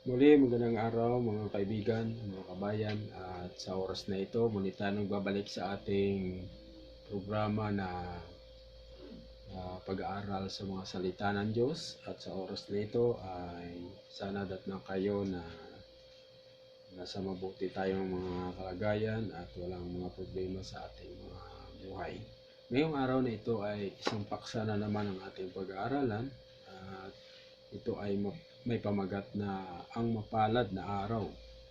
Muli, magandang araw mga kaibigan, mga kabayan. At sa oras na ito, muli tayo nagbabalik sa ating programa na pag-aaral sa mga salita ng Diyos. At sa oras na ito ay sana datnang kayo na nasa mabuti tayong mga kalagayan at walang mga problema sa ating mga buhay. Ngayong araw na ito ay isang paksa na naman ang ating pag-aaralan. At ito ay may pamagat na ang mapalad na araw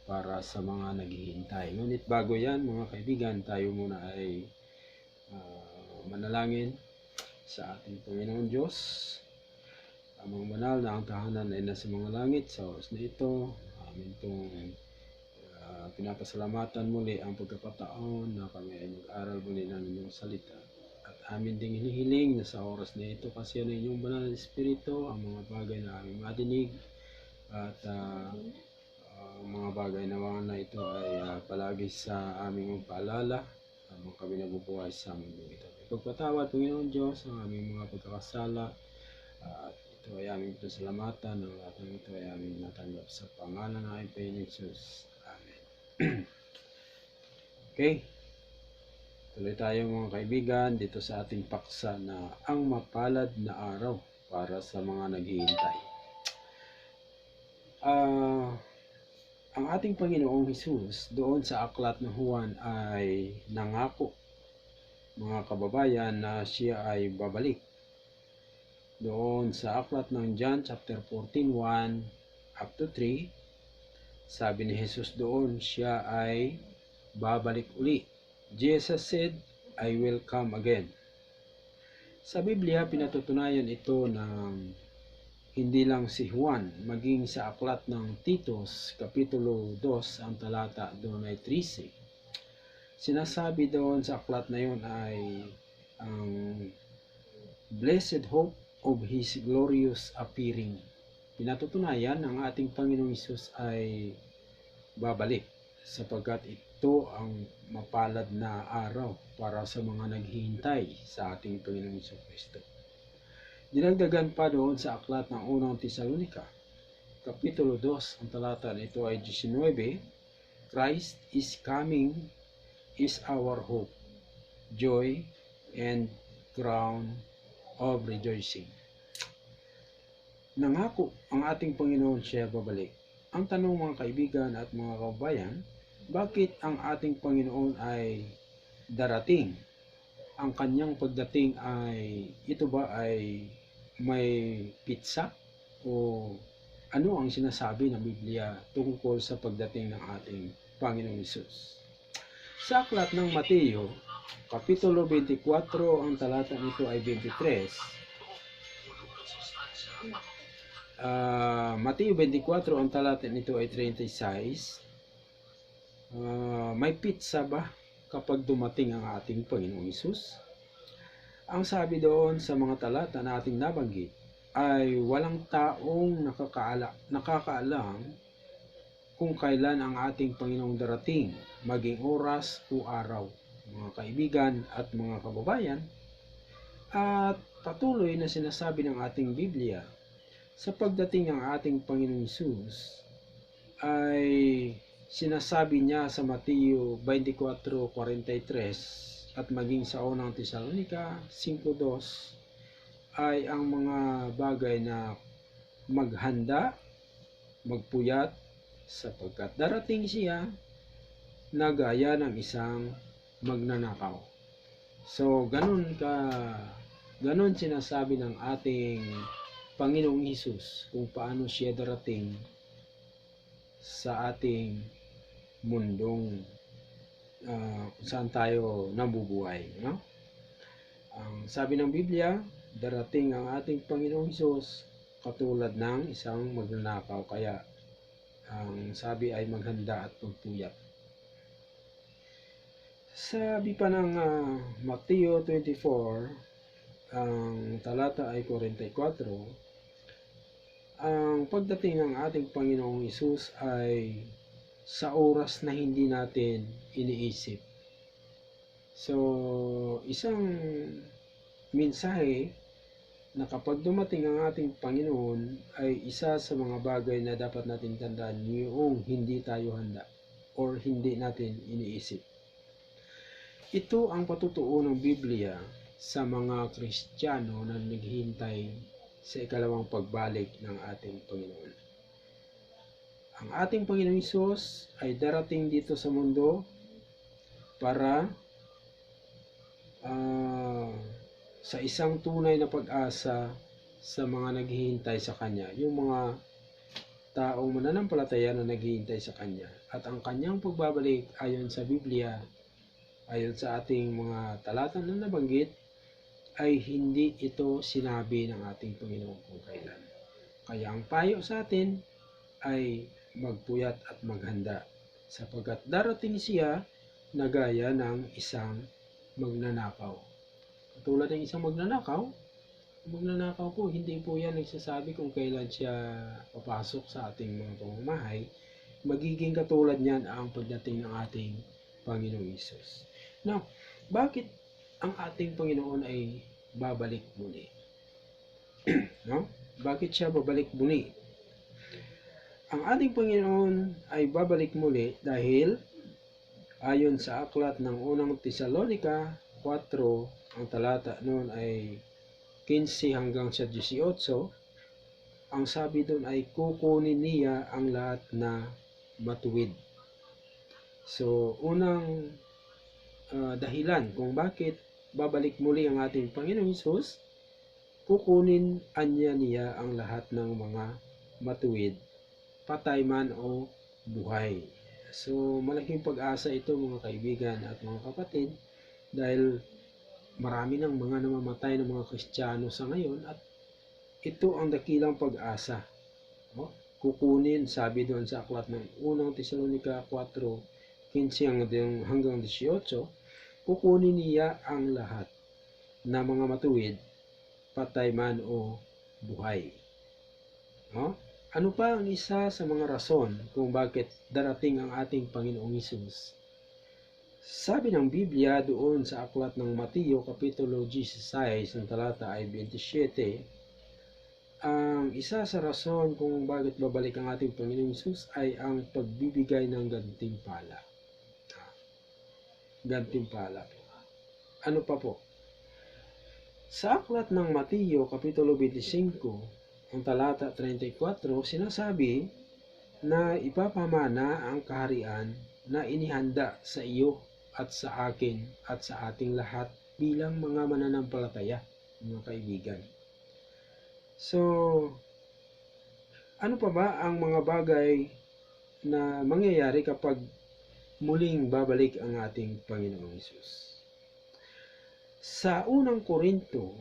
para sa mga naghihintay. Ngunit bago yan mga kaibigan, tayo muna ay manalangin sa ating Panginoon Diyos. Amang banal na ang tahanan ay nasa mga langit. Sa oras na ito, amin itong pinapasalamatan muli ang pagkakataon na kami ay mag-aral muli ng inyong salita. At amin ding hinihiling na sa oras na ito kasi ng inyong banal na Espiritu ang mga bagay na aming madinig at mga bagay na mga na ito ay palagi sa aming magpaalala habang kami nabubuhay sa mundo ito. Ipagpatawad, Panginoon Diyos, ang aming mga pagkakasala at ito ay aming pasalamatan. Ang lahat ng ito ay aming natanggap sa pangalan ng aming Panginoon Jesus. Amen. Okay. Tuloy tayo mga kaibigan dito sa ating paksa na ang mapalad na araw para sa mga naghihintay. Ang ating Panginoong Hesus doon sa aklat ng Juan ay nangako, mga kababayan, na siya ay babalik. Doon sa aklat ng John chapter 14:1 up to 3, sabi ni Jesus doon, siya ay babalik uli. Jesus said, I will come again. Sa Biblia, pinatutunayan ito ng hindi lang si Juan, maging sa aklat ng Titus, Kapitulo 2, ang talata doon ay 13. Sinasabi doon sa aklat na yun ay ang blessed hope of His glorious appearing. Pinatutunayan ang ating Panginoong Hesus ay babalik sapagkat ito ang mapalad na araw para sa mga naghihintay sa ating Panginoong Hesus Kristo. Dinagdagan pa doon sa aklat ng unang Tesalonika, Kapitulo 2, ang talata nito ay 19, Christ is coming is our hope, joy, and crown of rejoicing. Nangako ang ating Panginoon siya babalik. Ang tanong mga kaibigan at mga kabayan, bakit ang ating Panginoon ay darating? Ang kanyang pagdating ay, ito ba ay may pitsa? O ano ang sinasabi ng Biblia tungkol sa pagdating ng ating Panginoong Hesus? Sa aklat ng Mateo, Kapitulo 24, ang talata nito ay 23. Mateo 24, ang talata nito ay 36. May pitsa ba kapag dumating ang ating Panginoong Hesus? Ang sabi doon sa mga talata na ating nabanggit ay walang taong nakakaalam kung kailan ang ating Panginoong darating, maging oras o araw, mga kaibigan at mga kababayan. At patuloy na sinasabi ng ating Biblia, sa pagdating ng ating Panginoong Hesus ay sinasabi niya sa Mateo 24:43 at maging sa unang Tesalonika 5:2 ay ang mga bagay na maghanda, magpuyat, sapagkat darating siya na gaya ng isang magnanakaw. So, ganun sinasabi ng ating Panginoong Hesus kung paano siya darating sa ating mundong kung saan tayo nabubuhay, no? Ang sabi ng Biblia, darating ang ating Panginoong Hesus katulad ng isang magnanakaw, kaya ang sabi ay maghanda at magpuyat. Sabi pa ng Mateo 24, ang talata ay 44, ang pagdating ng ating Panginoong Hesus ay sa oras na hindi natin iniisip. So, isang mensahe na kapag dumating ang ating Panginoon ay isa sa mga bagay na dapat nating tandaan yung hindi tayo handa or hindi natin iniisip. Ito ang patutuo ng Biblia sa mga Kristiyano na naghihintay sa ikalawang pagbalik ng ating Panginoon. Ang ating Panginoong Hesus ay darating dito sa mundo para sa isang tunay na pag-asa sa mga naghihintay sa Kanya, yung mga taong mananampalataya na naghihintay sa Kanya. At ang Kanyang pagbabalik ayon sa Biblia, ayon sa ating mga talata na nabanggit, ay hindi ito sinabi ng ating Panginoon kung kailan. Kaya ang payo sa atin ay magpuyat at maghanda, sapagkat darating siya na gaya ng isang magnanakaw. Katulad ng isang magnanakaw po, hindi po yan nagsasabi kung kailan siya papasok sa ating mga pamamahay. Magiging katulad niyan ang pagdating ng ating Panginoong Hesus. Now, bakit ang ating Panginoon ay babalik muli? No? Bakit siya babalik muli? Ang ating Panginoon ay babalik muli dahil ayon sa aklat ng unang Tesalonica 4, ang talata noon ay 15 hanggang sa 18, ang sabi doon ay kukunin niya ang lahat na matuwid. So, unang dahilan kung bakit babalik muli ang ating Panginoong Hesus, kukunin niya ang lahat ng mga matuwid, patay man o buhay. So, malaking pag-asa ito mga kaibigan at mga kapatid, dahil marami ng mga namamatay ng mga Kristiyano sa ngayon at ito ang dakilang pag-asa. Kukunin, sabi doon sa aklat ng unang Tesalonica 4:15 hanggang 18, kukunin niya ang lahat na mga matuwid, patay man o buhay. Ano pa ang isa sa mga rason kung bakit darating ang ating Panginoong Hesus? Sabi ng Biblia doon sa aklat ng Mateo Kapitulo 16, ang talata ay 27, ang isa sa rason kung bakit babalik ang ating Panginoong Hesus ay ang pagbibigay ng gantimpala. Gantimpala. Ano pa po? Sa aklat ng Mateo Kapitulo 25, ang talata 34, sinasabi na ipapamana ang kaharian na inihanda sa iyo at sa akin at sa ating lahat bilang mga mananampalataya, mga kaibigan. So, ano pa ba ang mga bagay na mangyayari kapag muling babalik ang ating Panginoong Hesus? Sa unang Korinto,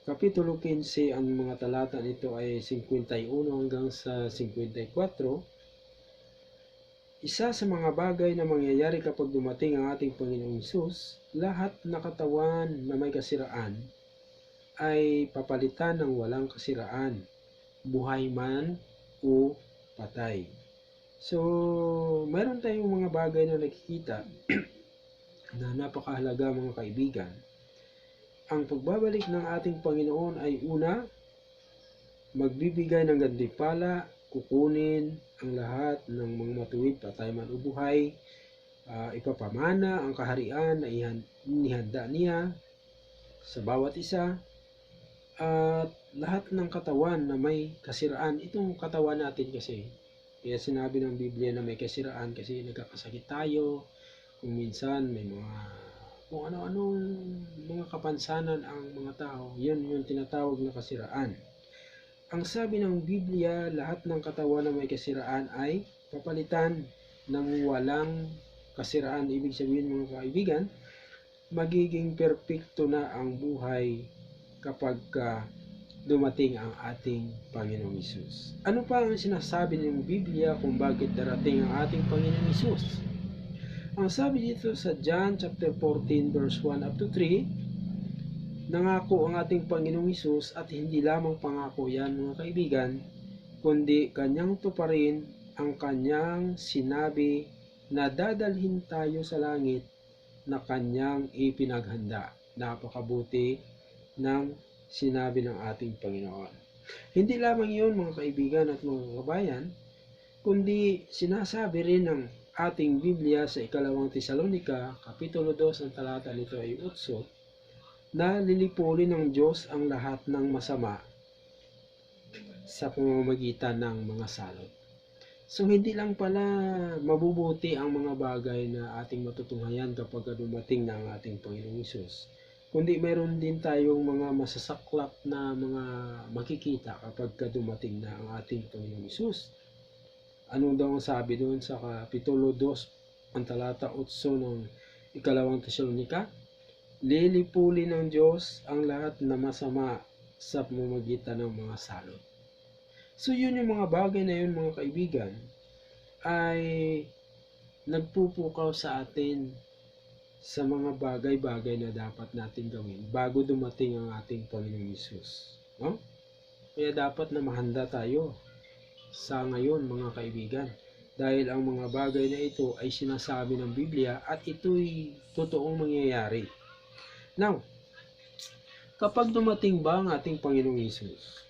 Kapitulo 15, ang mga talata nito ay 51 hanggang sa 54, isa sa mga bagay na mangyayari kapag dumating ang ating Panginoong Hesus, lahat na katawan na may kasiraan ay papalitan ng walang kasiraan, buhay man o patay. So, mayroon tayong mga bagay na nakikita na napakahalaga mga kaibigan. Ang pagbabalik ng ating Panginoon ay una, magbibigay ng gantimpala, kukunin ang lahat ng mga matuwid, patay man o buhay, ipapamana ang kaharian na inihanda niya sa bawat isa, at lahat ng katawan na may kasiraan. Itong katawan natin kasi, kaya sinabi ng Biblia na may kasiraan kasi nagkakasakit tayo, kung minsan may mga kung ano-anong mga kapansanan ang mga tao, yan yung tinatawag na kasiraan. Ang sabi ng Biblia, lahat ng katawan na may kasiraan ay papalitan ng walang kasiraan. Ibig sabihin mga kaibigan, magiging perpekto na ang buhay kapag dumating ang ating Panginoong Hesus. Ano pa ang sinasabi ng Biblia kung bakit darating ang ating Panginoong Hesus? Ang sabi dito sa John chapter 14 verse 1 up to 3, nangako ang ating Panginoong Hesus at hindi lamang pangako yan mga kaibigan, kundi kanyang tuparin ang kanyang sinabi na dadalhin tayo sa langit na kanyang ipinaghanda. Napakabuti ng sinabi ng ating Panginoon. Hindi lamang iyon mga kaibigan at mga kabayan, kundi sinasabi rin ng ating Biblia sa ikalawang Tesalonika, Kapitulo 2, ang talata nito ay 8, na lilipulin ng Diyos ang lahat ng masama sa pamamagitan ng mga salot. So hindi lang pala mabubuti ang mga bagay na ating matutunghayan kapag dumating na ang ating Panginoong Hesus, kundi mayroon din tayong mga masasaklap na mga makikita kapag dumating na ang ating Panginoong Hesus. Ano daw ang sabi doon sa Kapitulo 2, ang talata 8 ng ikalawang Tesalonika? Lilipulin ng Diyos ang lahat na masama sa pamamagitan ng mga salot. So yun yung mga bagay na yun mga kaibigan ay nagpupukaw sa atin sa mga bagay-bagay na dapat natin gawin bago dumating ang ating Panginoong Hesus. No? Kaya dapat na mahanda tayo sa ngayon mga kaibigan, dahil ang mga bagay na ito ay sinasabi ng Biblia at ito'y totoong mangyayari. Now, kapag dumating ba ang ating Panginoong Hesus,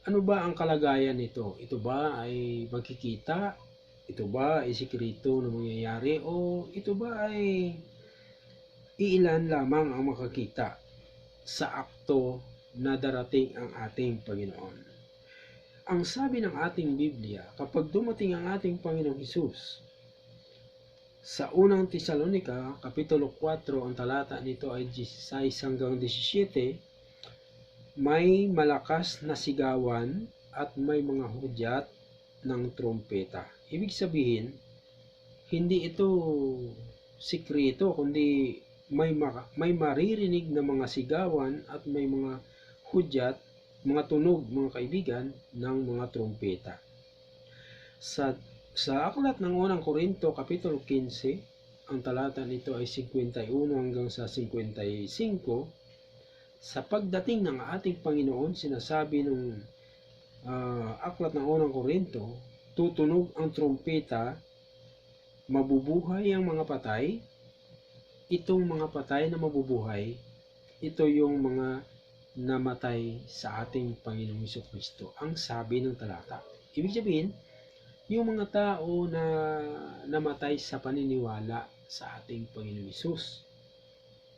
ano ba ang kalagayan nito? Ito ba ay magkikita? Ito ba ay sikreto na mangyayari? O ito ba ay iilan lamang ang makakita sa akto na darating ang ating Panginoon? Ang sabi ng ating Biblia, kapag dumating ang ating Panginoong Hesus, sa unang Tesalonika, Kapitulo 4, ang talata nito ay 16 hanggang 17, may malakas na sigawan at may mga hudyat ng trompeta. Ibig sabihin, hindi ito sikreto, kundi may maririnig na mga sigawan at may mga hudyat, mga tunog, mga kaibigan, ng mga trompeta. Sa aklat ng unang Korinto, Kapitulo 15, ang talata nito ay 51 hanggang sa 55, sa pagdating ng ating Panginoon, sinasabi ng aklat ng unang Korinto, tutunog ang trompeta, mabubuhay ang mga patay. Itong mga patay na mabubuhay, ito yung mga namatay sa ating Panginoong Jesucristo, ang sabi ng talata. Ibig sabihin, yung mga tao na namatay sa paniniwala sa ating Panginoong Hesus,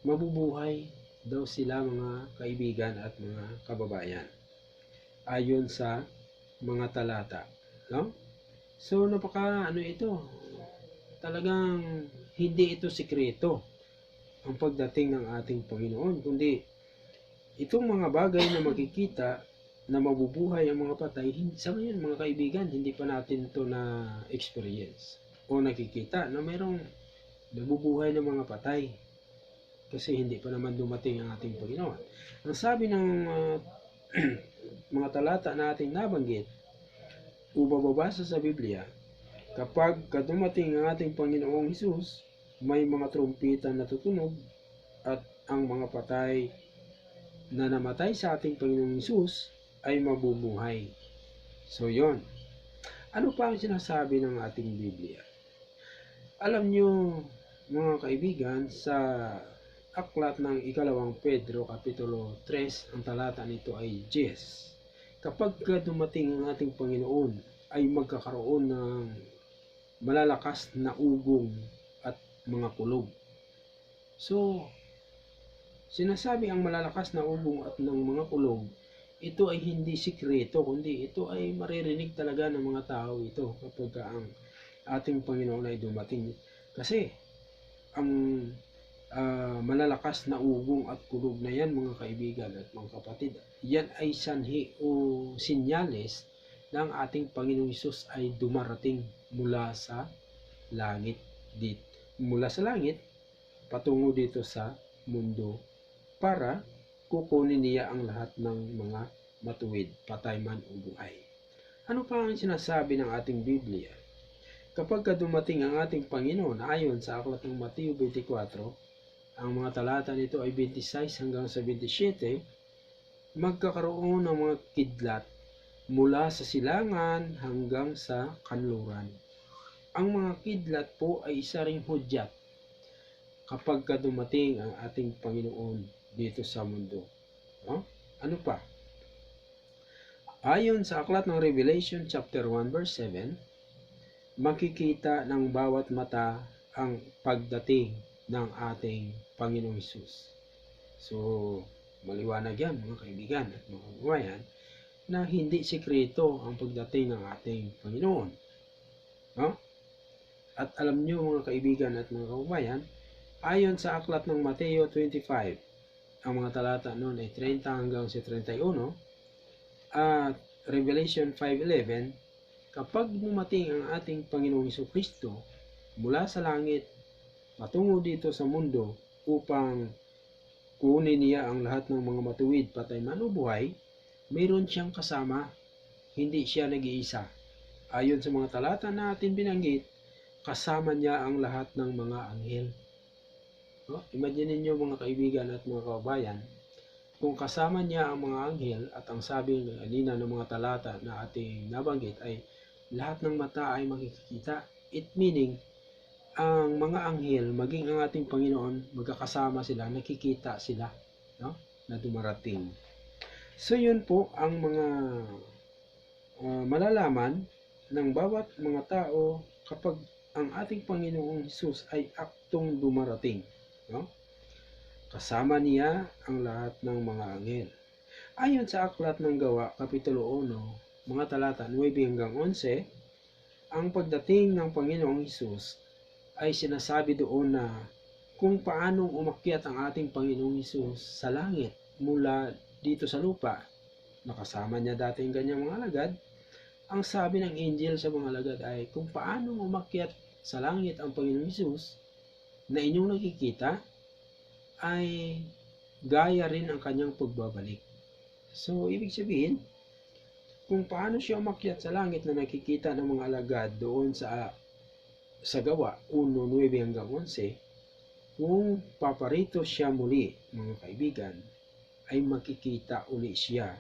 mabubuhay daw sila mga kaibigan at mga kababayan, ayon sa mga talata. No? So ito, talagang hindi ito sikreto ang pagdating ng ating Panginoon, kundi itong mga bagay na makikita na mabubuhay ang mga patay, sa ngayon mga kaibigan, hindi pa natin ito na experience o nakikita na mayroong nabubuhay ng mga patay, kasi hindi pa naman dumating ang ating Panginoon. Ang sabi ng mga talata na ating nabanggit o bababasa sa Biblia, kapag dumating ang ating Panginoong Hesus, may mga trompeta na tutunog at ang mga patay na namatay sa ating Panginoong Hesus ay mabubuhay. So yon. Ano pa ang sinasabi ng ating Biblia? Alam nyo mga kaibigan, sa aklat ng ikalawang Pedro, Kapitulo 3, ang talata nito ay 10. Kapag dumating ang ating Panginoon, ay magkakaroon ng malalakas na ugong at mga kulog. So, sinasabi ang malalakas na ugong at ng mga kulog, ito ay hindi sikreto, kundi ito ay maririnig talaga ng mga tao ito kapag ang ating Panginoon ay dumating. Kasi ang malalakas na ugong at kulog na yan mga kaibigan at mga kapatid, yan ay sanhi o sinyales na ang ating Panginoong Hesus ay dumarating mula sa langit, patungo dito sa mundo para kukunin niya ang lahat ng mga matuwid, patay man o buhay. Ano pa ang sinasabi ng ating Biblia? Kapag dumating ang ating Panginoon, ayon sa aklat ng Mateo 24, ang mga talata nito ay 26 hanggang sa 27, magkakaroon ng mga kidlat mula sa silangan hanggang sa kanluran. Ang mga kidlat po ay isa ring hudyat kapag dumating ang ating Panginoon dito sa mundo. No? Ano pa? Ayon sa aklat ng Revelation chapter 1 verse 7, makikita ng bawat mata ang pagdating ng ating Panginoong Hesus. So, maliwanag yan mga kaibigan at mga kababayan na hindi sikreto ang pagdating ng ating Panginoon. No? At alam nyo mga kaibigan at mga kababayan, ayon sa aklat ng Mateo 25, ang mga talata noon ay 30 hanggang sa 31, at Revelation 5:11, kapag dumating ang ating Panginoong Jesucristo mula sa langit patungo dito sa mundo upang kunin niya ang lahat ng mga matuwid, patay man o buhay, mayroon siyang kasama, hindi siya nag-iisa. Ayon sa mga talata na atin binanggit, kasama niya ang lahat ng mga anghel. No? Imagine niyo mga kaibigan at mga kababayan, kung kasama niya ang mga anghel at ang sabi kanina ng mga talata na ating nabanggit ay lahat ng mata ay makikita, it meaning ang mga anghel maging ang ating Panginoon magkakasama sila, nakikita sila, no? Na dumarating. So yun po ang mga malalaman ng bawat mga tao kapag ang ating Panginoong Hesus ay aktong dumarating, no? Kasama niya ang lahat ng mga anghel. Ayon sa aklat ng Gawa, Kapitulo 1, mga talata 9 hanggang 11, ang pagdating ng Panginoong Hesus ay sinasabi doon na kung paanong umakyat ang ating Panginoong Hesus sa langit mula dito sa lupa. Nakasama niya dati ang kanyang mga alagad. Ang sabi ng angel sa mga alagad ay kung paanong umakyat sa langit ang Panginoong Hesus na inyong nakikita ay gaya rin ang kanyang pagbabalik. So, ibig sabihin, kung paano siya umakyat sa langit na nakikita ng mga alagad doon sa Gawa 1:9 hanggang 11, kung paparito siya muli, mga kaibigan, ay makikita uli siya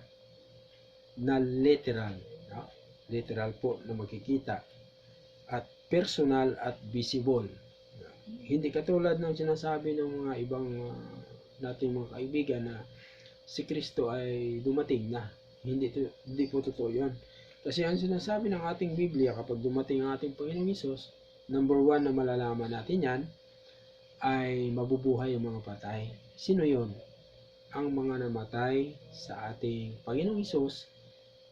na literal, no? Literal po na makikita at personal at visible. Hindi katulad ng sinasabi ng mga ibang nating mga kaibigan na si Kristo ay dumating na. Hindi po totoo yun. Kasi ang sinasabi ng ating Biblia, kapag dumating ang ating Panginoong Hesus, number 1 na malalaman natin yan, ay mabubuhay ang mga patay. Sino yon? Ang mga namatay sa ating Panginoong Hesus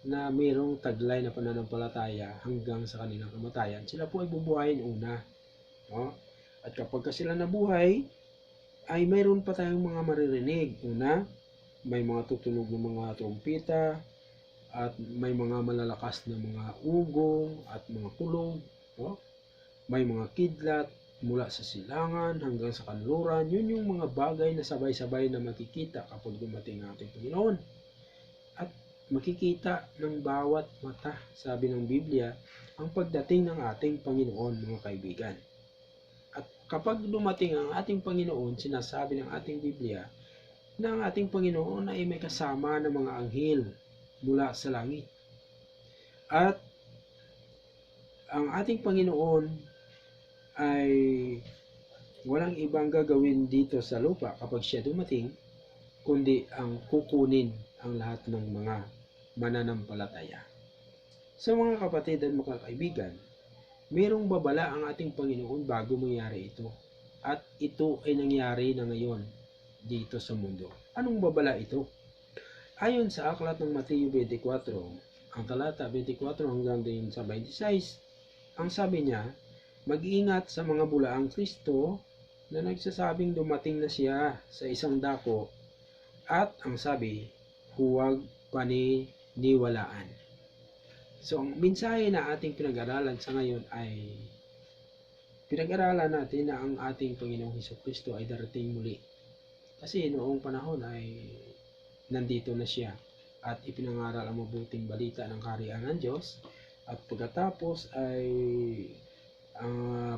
na mayroong taglay na pananampalataya hanggang sa kanilang kamatayan. Sila po ay bubuhayin una. No? At kapag sila nabuhay, ay mayroon pa tayong mga maririnig. Una, may mga tutunog ng mga trompeta, at may mga malalakas na mga ugong at mga kulog. No? May mga kidlat mula sa silangan hanggang sa kanluran. Yun yung mga bagay na sabay-sabay na makikita kapag dumating ang ating Panginoon. At makikita ng bawat mata, sabi ng Biblia, ang pagdating ng ating Panginoon, mga kaibigan. At kapag dumating ang ating Panginoon, sinasabi ng ating Biblia na ang ating Panginoon ay may kasama ng mga anghel mula sa langit. At ang ating Panginoon ay walang ibang gagawin dito sa lupa kapag siya dumating, kundi ang kukunin ang lahat ng mga mananampalataya. So mga kapatid at mga kaibigan, mayroong babala ang ating Panginoon bago mangyari ito. At ito ay nangyari na ngayon dito sa mundo. Anong babala ito? Ayon sa aklat ng Mateo 24, ang talata 24 hanggang din sa 26, ang sabi niya, mag-ingat sa mga bulaang Kristo na nagsasabing dumating na siya sa isang dako, at ang sabi, huwag paniniwalaan. So, ang mensahe na ating pinag-aralan sa ngayon ay pinag-aralan natin na ang ating Panginoong Jesucristo ay darating muli. Kasi noong panahon ay nandito na siya at ipinangaral ang mabuting balita ng kaharian ng Diyos, at pagkatapos ay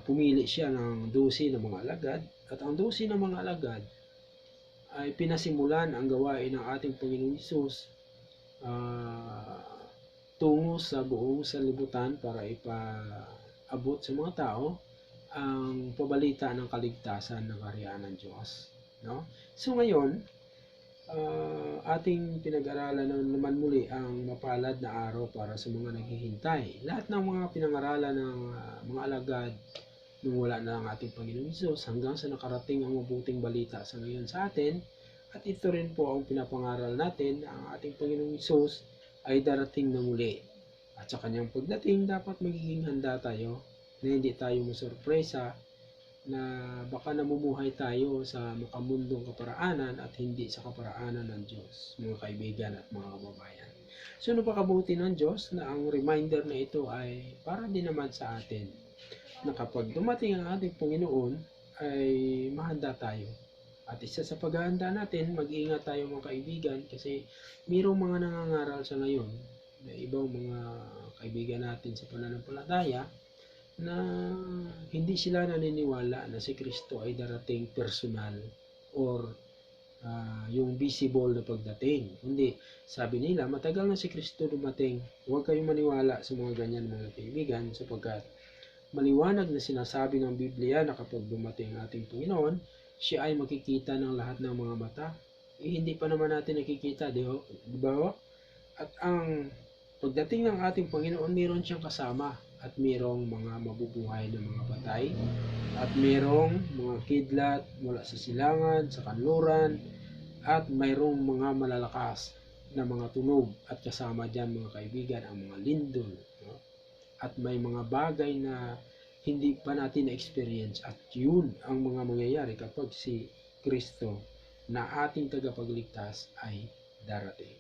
pumili siya ng 12 na mga alagad, at ang 12 na mga alagad ay pinasimulan ang gawain ng ating Panginoong Hesus tungo sa buong sanlibutan para ipaabot sa mga tao ang pabalita ng kaligtasan ng kaharian ng Diyos. No? So ngayon, ating pinag-aralan naman muli ang mapalad na araw para sa mga naghihintay. Lahat ng mga pinag-aralan ng mga alagad nung wala na ang ating Panginoong Hesus hanggang sa nakarating ang mabuting balita sa ngayon sa atin. At ito rin po ang pinapangaral natin, ang ating Panginoong Hesus ay darating na muli. At sa kanyang pagdating, dapat magiging handa tayo na hindi tayo masurpresa na baka namumuhay tayo sa makamundong kaparaanan at hindi sa kaparaanan ng Diyos, mga kaibigan at mga kababayan. So, napakabuti ng Diyos na ang reminder na ito ay para din naman sa atin na kapag dumating ang ating Panginoon ay mahanda tayo. At isa sa paghahanda natin, mag-iingat tayo mga kaibigan kasi mayroong mga nangangaral sa ngayon na ibang mga kaibigan natin sa pananampalataya na hindi sila naniniwala na si Kristo ay darating personal or yung visible na pagdating. Hindi, sabi nila, matagal na si Kristo dumating. Huwag kayong maniwala sa mga ganyan mga kaibigan sapagkat maliwanag na sinasabi ng Biblia na kapag dumating ang ating Panginoon, siya ay makikita ng lahat ng mga mata. Hindi pa naman natin nakikita, di ba? At ang pagdating ng ating Panginoon, mayroon siyang kasama at mayroong mga mabubuhay na mga patay at mayroong mga kidlat mula sa silangan, sa kanluran at mayroong mga malalakas na mga tunog at kasama dyan mga kaibigan ang mga lindol, no? At may mga bagay na hindi pa natin na-experience at yun ang mga mangyayari kapag si Kristo na ating tagapagligtas ay darating.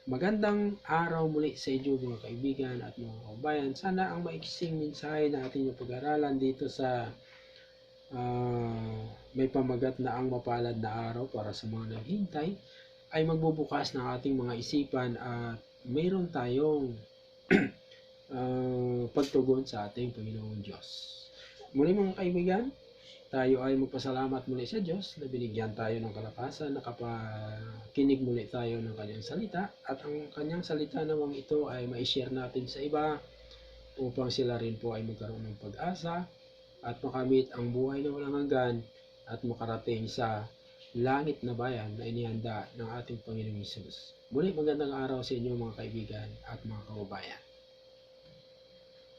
Magandang araw muli sa inyo mga kaibigan at mga kababayan. Sana ang maiksing mensahe na ating pag-aralan dito sa may pamagat na ang mapalad na araw para sa mga naghintay ay magbubukas ng ating mga isipan at mayroon tayong pagtugon sa ating Panginoong Diyos. Muli mga kaibigan, tayo ay magpasalamat muli sa Diyos na binigyan tayo ng kalakasan, nakapakinig muli tayo ng kanyang salita at ang kanyang salita namang ito ay ma-share natin sa iba upang sila rin po ay magkaroon ng pag-asa at makamit ang buhay na walang hanggan at makarating sa langit na bayan na inihanda ng ating Panginoong Hesus. Muli magandang araw sa inyo mga kaibigan at mga kababayan.